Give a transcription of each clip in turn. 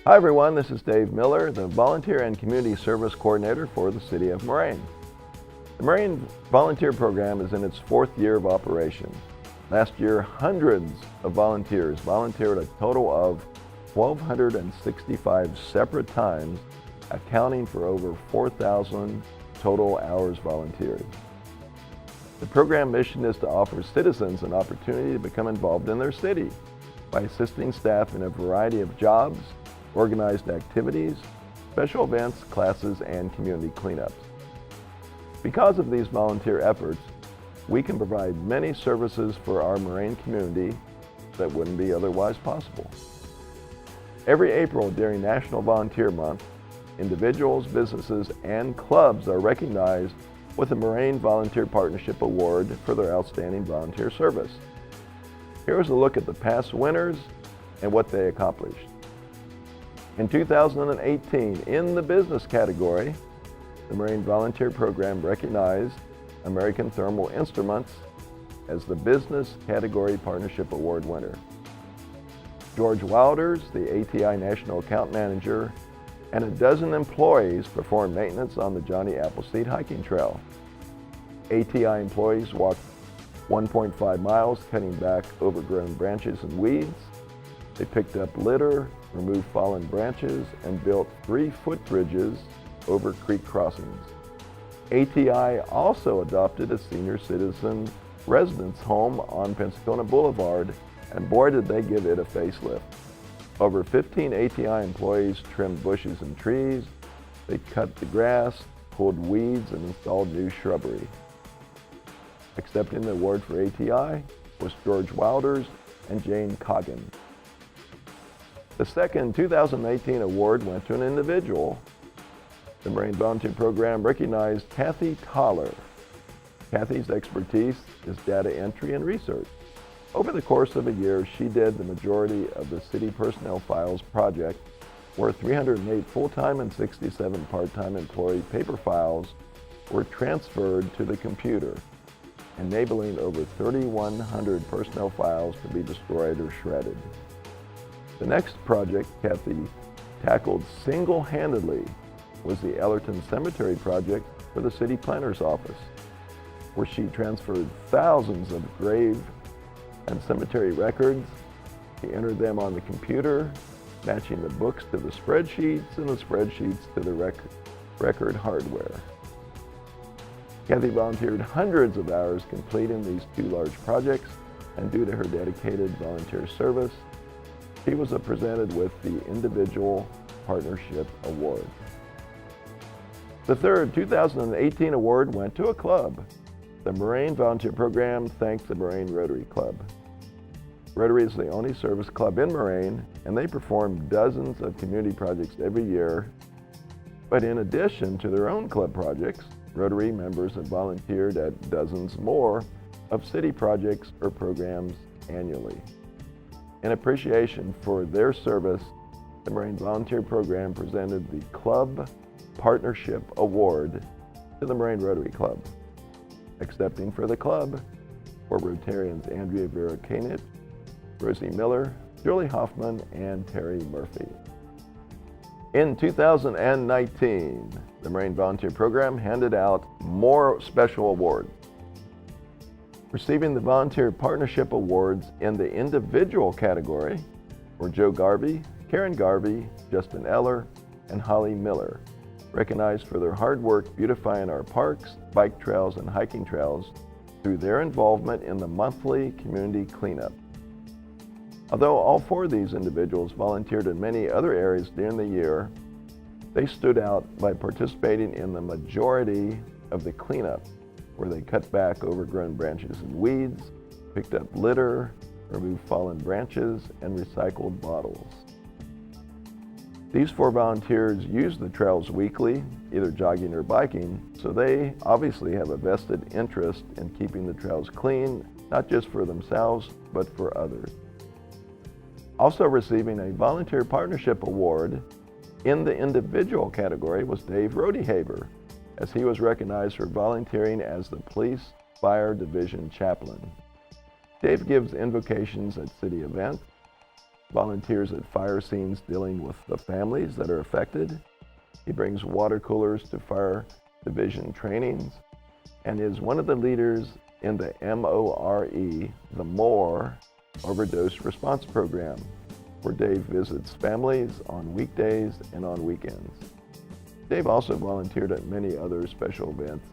Hi everyone, this is Dave Miller, the Volunteer and Community Service Coordinator for the City of Moraine. The Moraine Volunteer Program is in its 4th year of operation. Last year, hundreds of volunteers volunteered a total of 1,265 separate times, accounting for over 4,000 total hours volunteered. The program mission is to offer citizens an opportunity to become involved in their city by assisting staff in a variety of jobs, organized activities, special events, classes, and community cleanups. Because of these volunteer efforts, we can provide many services for our Moraine community that wouldn't be otherwise possible. Every April during National Volunteer Month, individuals, businesses, and clubs are recognized with the Moraine Volunteer Partnership Award for their outstanding volunteer service. Here's a look at the past winners and what they accomplished. In 2018, in the business category, the Moraine Volunteer Program recognized American Thermal Instruments as the Business Category Partnership Award winner. George Wilders, the ATI National Account Manager, and a dozen employees performed maintenance on the Johnny Appleseed hiking trail. ATI employees walked 1.5 miles, cutting back overgrown branches and weeds. They picked up litter, removed fallen branches, and built 3 footbridges over creek crossings. ATI also adopted a senior citizen residence home on Pensacola Boulevard, and boy did they give it a facelift. Over 15 ATI employees trimmed bushes and trees, they cut the grass, pulled weeds, and installed new shrubbery. Accepting the award for ATI was George Wilders and Jane Coggin. The second 2018 award went to an individual. The Moraine Volunteer Program recognized Kathy Toller. Kathy's expertise is data entry and research. Over the course of a year, she did the majority of the City Personnel Files project, where 308 full-time and 67 part-time employee paper files were transferred to the computer, enabling over 3,100 personnel files to be destroyed or shredded. The next project Kathy tackled single-handedly was the Ellerton Cemetery project for the City Planner's Office, where she transferred thousands of grave and cemetery records. She entered them on the computer, matching the books to the spreadsheets and the spreadsheets to the record hardware. Kathy volunteered hundreds of hours completing these 2 large projects, and due to her dedicated volunteer service, she was presented with the Individual Partnership Award. The third 2018 award went to a club. The Moraine Volunteer Program thanked the Moraine Rotary Club. Rotary is the only service club in Moraine, and they perform dozens of community projects every year. But in addition to their own club projects, Rotary members have volunteered at dozens more of city projects or programs annually. In appreciation for their service, the Moraine Volunteer Program presented the Club Partnership Award to the Moraine Rotary Club. Accepting for the club were Rotarians Andrea Vera Kainich, Rosie Miller, Julie Hoffman, and Terry Murphy. In 2019, the Moraine Volunteer Program handed out more special awards. Receiving the Volunteer Partnership Awards in the individual category were Joe Garvey, Karen Garvey, Justin Eller, and Holly Miller, recognized for their hard work beautifying our parks, bike trails, and hiking trails through their involvement in the monthly community cleanup. Although all 4 of these individuals volunteered in many other areas during the year, they stood out by participating in the majority of the cleanup, where they cut back overgrown branches and weeds, picked up litter, removed fallen branches, and recycled bottles. These 4 volunteers use the trails weekly, either jogging or biking, so they obviously have a vested interest in keeping the trails clean, not just for themselves, but for others. Also receiving a Volunteer Partnership Award in the individual category was Dave Rodehaver, as he was recognized for volunteering as the Police Fire Division Chaplain. Dave gives invocations at city events, volunteers at fire scenes dealing with the families that are affected. He brings water coolers to fire division trainings and is one of the leaders in the MORE Overdose Response Program, where Dave visits families on weekdays and on weekends. Dave also volunteered at many other special events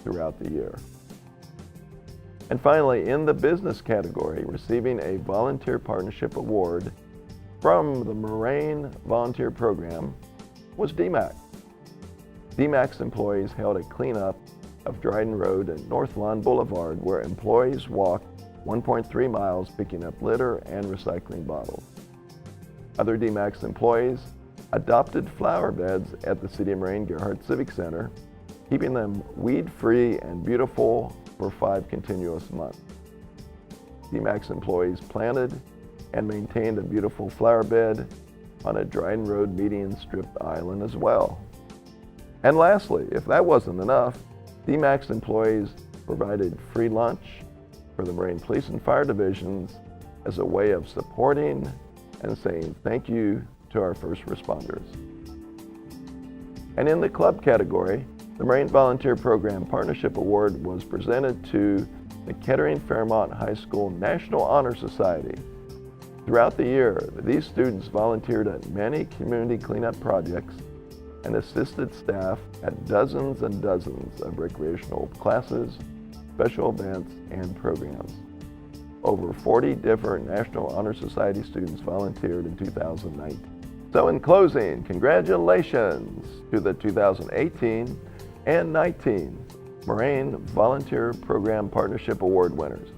throughout the year. And finally, in the business category, receiving a Volunteer Partnership Award from the Moraine Volunteer Program was DMAC. DMAC's employees held a cleanup of Dryden Road and North Lawn Boulevard, where employees walked 1.3 miles picking up litter and recycling bottles. Other DMAC's employees adopted flower beds at the City of Moraine Gerhardt Civic Center, keeping them weed-free and beautiful for 5 continuous months. DMAC's employees planted and maintained a beautiful flower bed on a Dryden Road median strip island as well. And lastly, if that wasn't enough, DMAC's employees provided free lunch for the Moraine Police and Fire Divisions as a way of supporting and saying thank you to our first responders. And in the club category, the Moraine Volunteer Program Partnership Award was presented to the Kettering Fairmont High School National Honor Society. Throughout the year, these students volunteered at many community cleanup projects and assisted staff at dozens and dozens of recreational classes, special events, and programs. Over 40 different National Honor Society students volunteered in 2019. So in closing, congratulations to the 2018 and 19 Moraine Volunteer Program Partnership Award winners.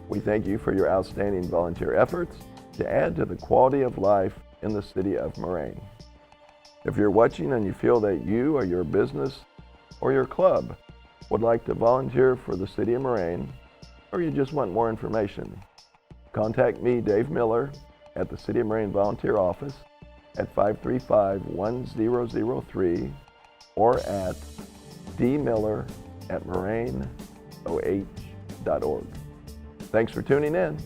We thank you for your outstanding volunteer efforts to add to the quality of life in the city of Moraine. If you're watching and you feel that you or your business or your club would like to volunteer for the city of Moraine, or you just want more information, contact me, Dave Miller, at the City of Moraine Volunteer Office at 535-1003 or at dmiller@moraineoh.org. Thanks for tuning in.